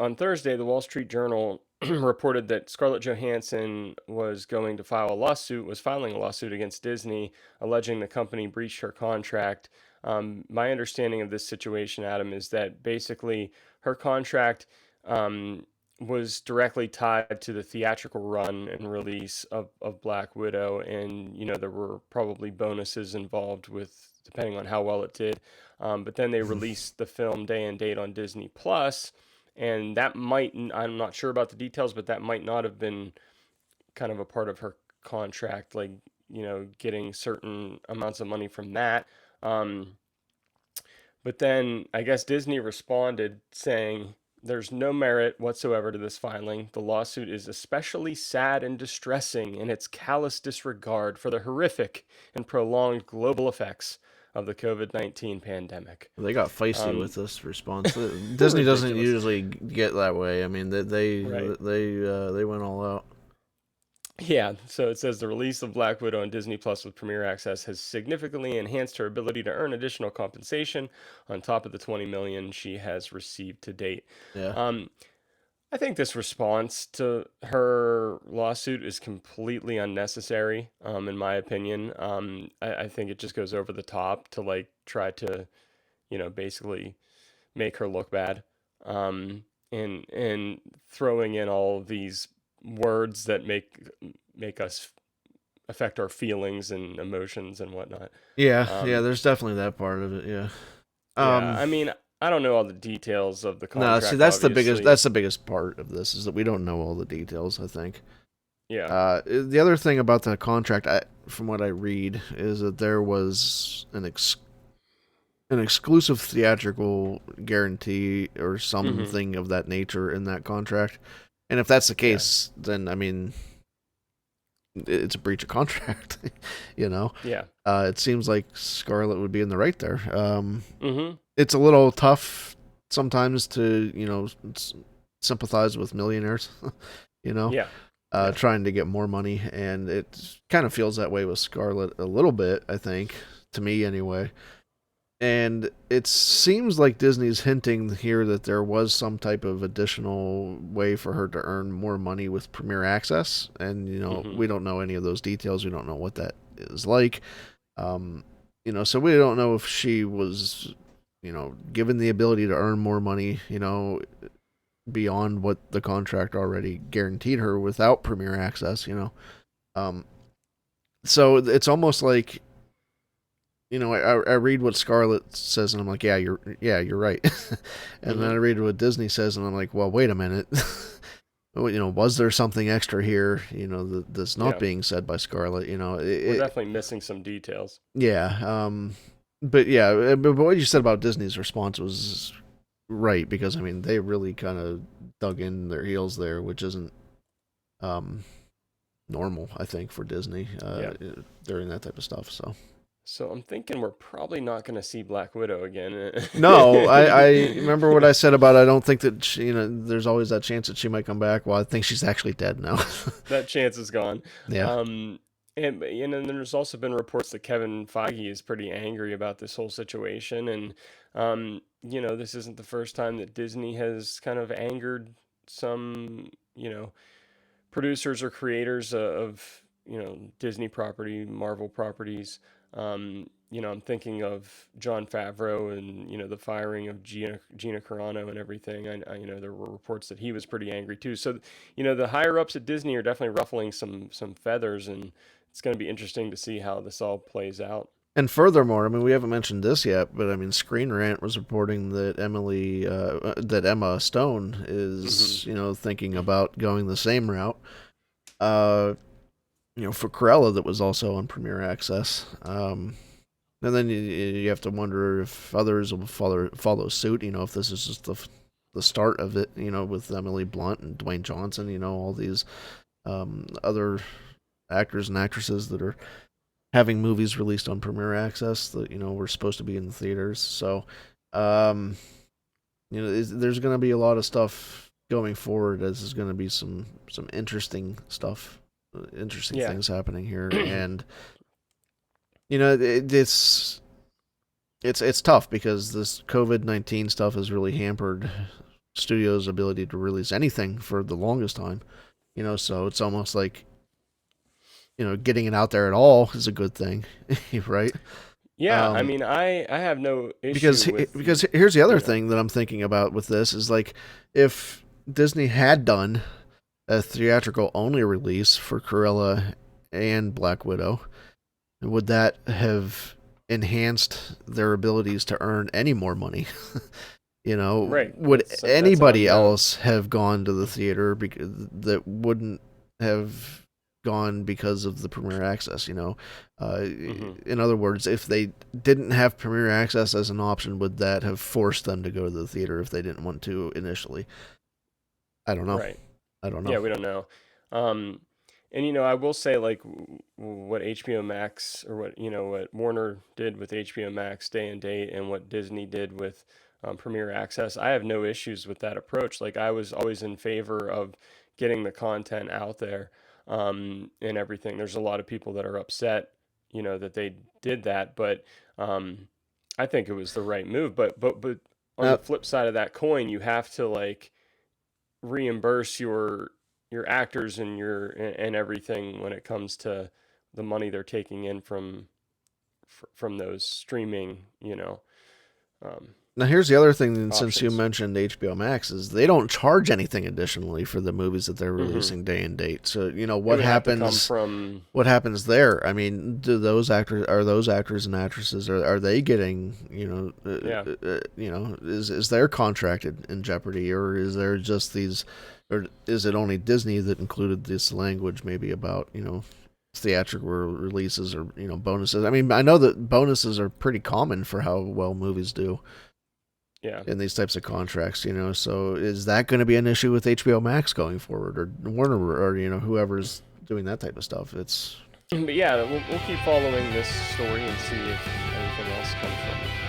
on Thursday, the Wall Street Journal reported that Scarlett Johansson was filing a lawsuit against Disney, alleging the company breached her contract. My understanding of this situation, Adam, is that basically her contract was directly tied to the theatrical run and release of Black Widow, and there were probably bonuses involved with depending on how well it did. But then they released the film day and date on Disney Plus, and that might, I'm not sure about the details, but that might not have been kind of a part of her contract, like, getting certain amounts of money from that. Um, but then I guess Disney responded saying, there's no merit whatsoever to this filing. The lawsuit is especially sad and distressing in its callous disregard for the horrific and prolonged global effects of the COVID-19 pandemic. They got feisty Um, with this response. Disney doesn't Ridiculous. usually get that way. I mean, Right. they went all out. Yeah, so it says the release of Black Widow on Disney Plus with Premier Access has significantly enhanced her ability to earn additional compensation on top of the 20 million she has received to date. Yeah. Um, I think this response to her lawsuit is completely unnecessary, in my opinion. I think it just goes over the top to like try to, basically make her look bad, and throwing in all of these words that make us affect our feelings and emotions and whatnot. Yeah, yeah. Um, There's definitely that part of it. Yeah. yeah, Um. I mean, I don't know all the details of the No, see, contract, obviously. that's the biggest part of this is that we don't know all the details. I think. Yeah. The other thing about the contract, from what I read, is that there was an exclusive theatrical guarantee or Hmm. something of that nature in that contract. And if that's the Yeah. case, then I mean, it's a breach of contract. you know, Yeah. it seems like Scarlett would be in the right there. Hmm. It's a little tough sometimes to sympathize with millionaires. you know, Yeah. Yeah. trying to get more money, and it kind of feels that way with Scarlett a little bit. I think, to me anyway. And it seems like Disney's hinting here that there was some type of additional way for her to earn more money with Premier Access. And, Hmm. we don't know any of those details. We don't know what that is like. Um, so we don't know if she was, given the ability to earn more money, beyond what the contract already guaranteed her without Premier Access. Um, so it's almost like I read what Scarlett says and I'm like, you're right. and then I Hmm. read what Disney says and I'm like, well, wait a minute. Was there something extra here? That's not Yeah. being said by Scarlett. We're definitely missing some details. Yeah. But yeah, but what you said about Disney's response was right because I mean they really kind of dug in their heels there, which isn't um normal, I think, for Disney Yeah. during that type of stuff. So. So I'm thinking we're probably not going to see Black Widow again. No, I remember what I said about I don't think that there's always that chance that she might come back. Well, I think she's actually dead now. That chance is gone. yeah. Um, and there's also been reports that Kevin Feige is pretty angry about this whole situation, and this isn't the first time that Disney has kind of angered some producers or creators of Disney property, Marvel properties. I'm thinking of John Favreau and the firing of Gina Carano and everything. There were reports that he was pretty angry too. So the higher ups at Disney are definitely ruffling some feathers, and it's going to be interesting to see how this all plays out. And furthermore, I mean, we haven't mentioned this yet, but I mean, Screen Rant was reporting that Emma Stone Hmm. is, thinking about going the same route. Uh, for Cruella, that was also on Premier Access. And then you have to wonder if others will follow suit. If this is just the start of it. With Emily Blunt and Dwayne Johnson. All these other actors and actresses that are having movies released on Premiere Access that were supposed to be in the theaters. So, um, there's going to be a lot of stuff going forward. As there's going to be some interesting stuff, interesting Yeah. things happening here, and it's tough because this COVID-19 stuff has really hampered studio's ability to release anything for the longest time. So it's almost like getting it out there at all is a good thing, right? Yeah, I Um, mean, I have no issue because with because here's the other you know. thing that I'm thinking about with this is like if Disney had done a theatrical only release for Cruella and Black Widow, would that have enhanced their abilities to earn any more money? Right. Would That's an anybody unknown. else have gone to the theater that wouldn't have gone because of the premiere access? Hmm. In other words, if they didn't have premiere access as an option, would that have forced them to go to the theater if they didn't want to initially? I don't know. Right. I don't know. Yeah, we don't know. Um, and I will say like what HBO Max or what Warner did with HBO Max day and date and what Disney did with Premier Access. I have no issues with that approach. Like I was always in favor of getting the content out there and everything. There's a lot of people that are upset, that they did that, but um, I think it was the right move. But on Now, the flip side of that coin, you have to like reimburse your actors and everything when it comes to the money they're taking in from those streaming um, Now here's the other thing. And since you options. mentioned HBO Max, is they don't charge anything additionally for the movies that they're Hmm. releasing day and date. So It what would have to come happens? from. What happens there? I mean, do those actors and actresses are they getting Yeah. is their contract in jeopardy, or is there just these, or is it only Disney that included this language maybe about theatrical releases or bonuses? I mean, I know that bonuses are pretty common for how well movies do Yeah. in these types of contracts. So is that going to be an issue with HBO Max going forward, or Warner, or whoever's doing that type of stuff? It's But yeah, we'll keep following this story and see if anything else comes from it.